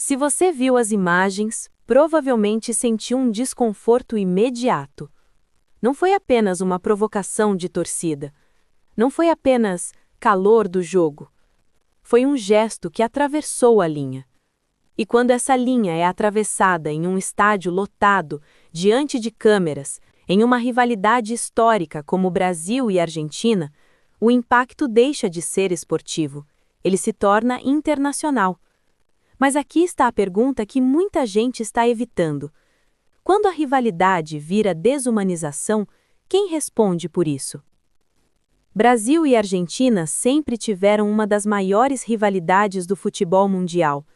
Se você viu as imagens, provavelmente sentiu um desconforto imediato. Não foi apenas uma provocação de torcida. Não foi apenas calor do jogo. Foi um gesto que atravessou a linha. E quando essa linha é atravessada em um estádio lotado, diante de câmeras, em uma rivalidade histórica como Brasil e Argentina, o impacto deixa de ser esportivo. Ele se torna internacional. Mas aqui está a pergunta que muita gente está evitando. Quando a rivalidade vira desumanização, quem responde por isso? Brasil e Argentina sempre tiveram uma das maiores rivalidades do futebol mundial.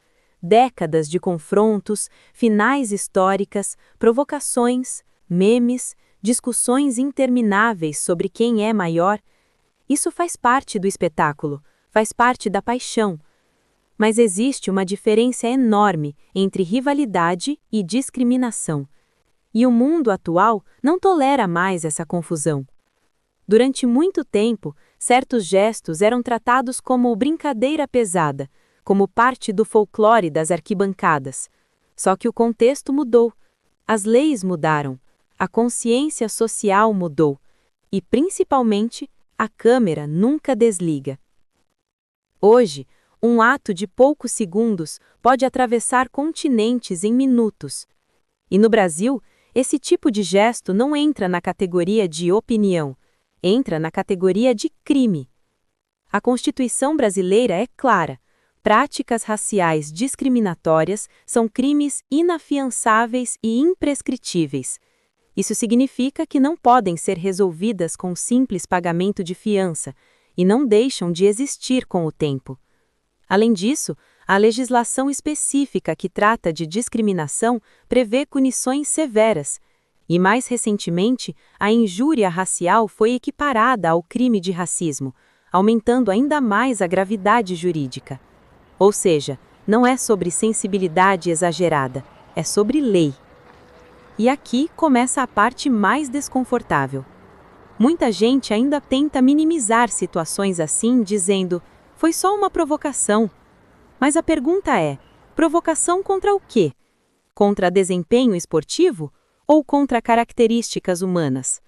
Décadas de confrontos, finais históricas, provocações, memes, discussões intermináveis sobre quem é maior. Isso faz parte do espetáculo, faz parte da paixão. Mas existe uma diferença enorme entre rivalidade e discriminação. E o mundo atual não tolera mais essa confusão. Durante muito tempo, certos gestos eram tratados como brincadeira pesada, como parte do folclore das arquibancadas. Só que o contexto mudou, as leis mudaram, a consciência social mudou e, principalmente, a câmera nunca desliga. Hoje, um ato de poucos segundos pode atravessar continentes em minutos. E no Brasil, esse tipo de gesto não entra na categoria de opinião, entra na categoria de crime. A Constituição brasileira é clara: práticas raciais discriminatórias são crimes inafiançáveis e imprescritíveis. Isso significa que não podem ser resolvidas com simples pagamento de fiança e não deixam de existir com o tempo. Além disso, a legislação específica que trata de discriminação prevê punições severas. E, mais recentemente, a injúria racial foi equiparada ao crime de racismo, aumentando ainda mais a gravidade jurídica. Ou seja, não é sobre sensibilidade exagerada, é sobre lei. E aqui começa a parte mais desconfortável. Muita gente ainda tenta minimizar situações assim, dizendo: foi só uma provocação. Mas a pergunta é: provocação contra o quê? Contra desempenho esportivo ou contra características humanas?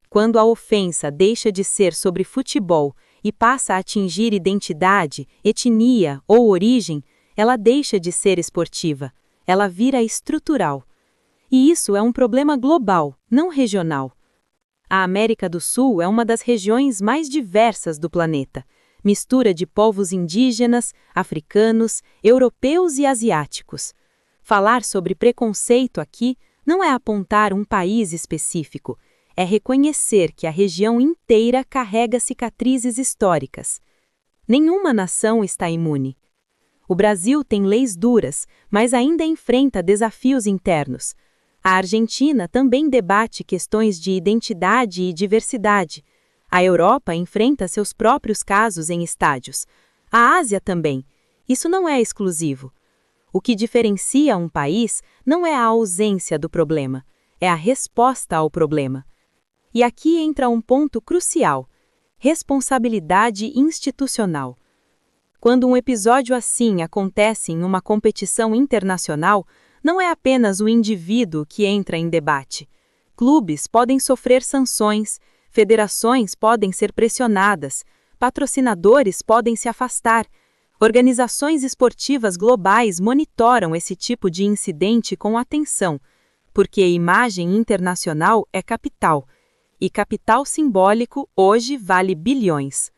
Quando a ofensa deixa de ser sobre futebol e passa a atingir identidade, etnia ou origem, ela deixa de ser esportiva, ela vira estrutural. E isso é um problema global, não regional. A América do Sul é uma das regiões mais diversas do planeta. Mistura de povos indígenas, africanos, europeus e asiáticos. Falar sobre preconceito aqui não é apontar um país específico, é reconhecer que a região inteira carrega cicatrizes históricas. Nenhuma nação está imune. O Brasil tem leis duras, mas ainda enfrenta desafios internos. A Argentina também debate questões de identidade e diversidade. A Europa enfrenta seus próprios casos em estádios. A Ásia também. Isso não é exclusivo. O que diferencia um país não é a ausência do problema, é a resposta ao problema. E aqui entra um ponto crucial: responsabilidade institucional. Quando um episódio assim acontece em uma competição internacional, não é apenas o indivíduo que entra em debate. Clubes podem sofrer sanções, federações podem ser pressionadas, patrocinadores podem se afastar. Organizações esportivas globais monitoram esse tipo de incidente com atenção, porque a imagem internacional é capital, e capital simbólico hoje vale bilhões.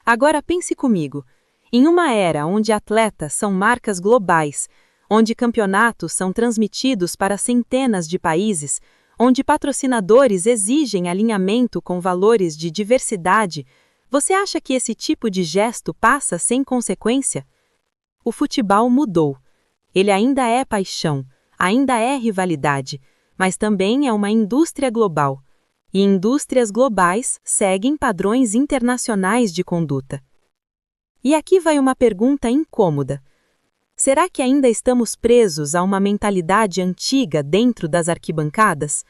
Agora pense comigo, em uma era onde atletas são marcas globais, onde campeonatos são transmitidos para centenas de países, onde patrocinadores exigem alinhamento com valores de diversidade, você acha que esse tipo de gesto passa sem consequência? O futebol mudou. Ele ainda é paixão, ainda é rivalidade, mas também é uma indústria global. E indústrias globais seguem padrões internacionais de conduta. E aqui vai uma pergunta incômoda. Será que ainda estamos presos a uma mentalidade antiga dentro das arquibancadas?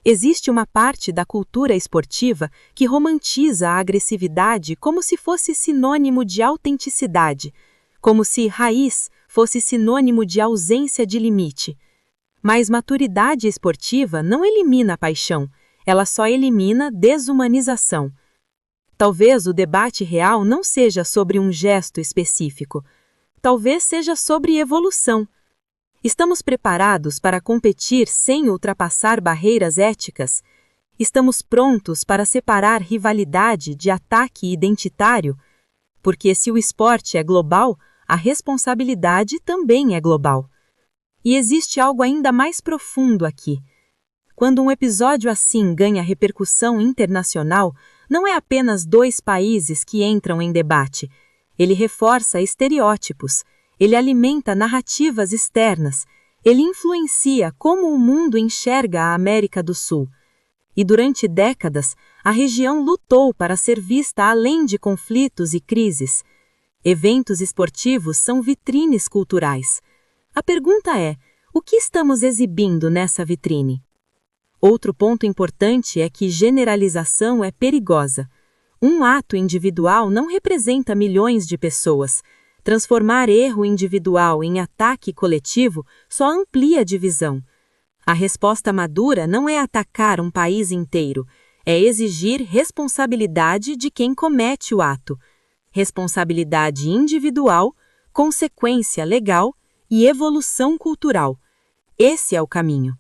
Existe uma parte da cultura esportiva que romantiza a agressividade como se fosse sinônimo de autenticidade, como se raiz fosse sinônimo de ausência de limite. Mas maturidade esportiva não elimina a paixão, ela só elimina desumanização. Talvez o debate real não seja sobre um gesto específico. Talvez seja sobre evolução. Estamos preparados para competir sem ultrapassar barreiras éticas? Estamos prontos para separar rivalidade de ataque identitário? Porque se o esporte é global, a responsabilidade também é global. E existe algo ainda mais profundo aqui. Quando um episódio assim ganha repercussão internacional, não é apenas dois países que entram em debate. Ele reforça estereótipos, ele alimenta narrativas externas, ele influencia como o mundo enxerga a América do Sul. E durante décadas, a região lutou para ser vista além de conflitos e crises. Eventos esportivos são vitrines culturais. A pergunta é: o que estamos exibindo nessa vitrine? Outro ponto importante é que generalização é perigosa. Um ato individual não representa milhões de pessoas. Transformar erro individual em ataque coletivo só amplia a divisão. A resposta madura não é atacar um país inteiro, é exigir responsabilidade de quem comete o ato. Responsabilidade individual, consequência legal e evolução cultural. Esse é o caminho.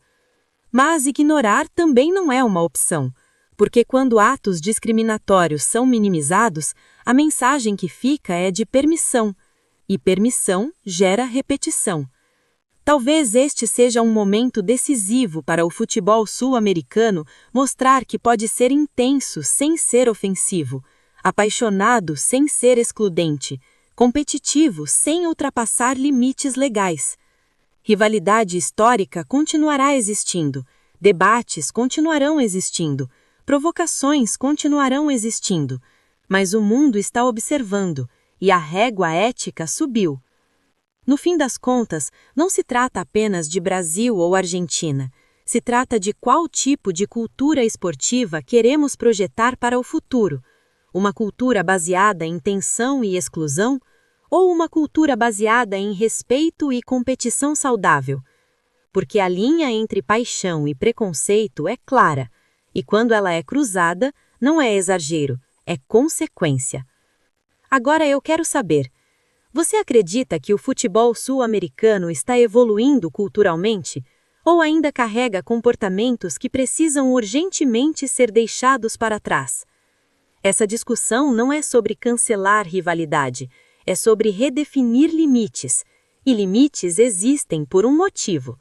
Mas ignorar também não é uma opção, porque quando atos discriminatórios são minimizados, a mensagem que fica é de permissão, e permissão gera repetição. Talvez este seja um momento decisivo para o futebol sul-americano mostrar que pode ser intenso sem ser ofensivo, apaixonado sem ser excludente, competitivo sem ultrapassar limites legais. Rivalidade histórica continuará existindo, debates continuarão existindo, provocações continuarão existindo, mas o mundo está observando e a régua ética subiu. No fim das contas, não se trata apenas de Brasil ou Argentina. Se trata de qual tipo de cultura esportiva queremos projetar para o futuro. Uma cultura baseada em tensão e exclusão? Ou uma cultura baseada em respeito e competição saudável? Porque a linha entre paixão e preconceito é clara, e quando ela é cruzada, não é exagero, é consequência. Agora eu quero saber: você acredita que o futebol sul-americano está evoluindo culturalmente? Ou ainda carrega comportamentos que precisam urgentemente ser deixados para trás? Essa discussão não é sobre cancelar rivalidade, é sobre redefinir limites. E limites existem por um motivo.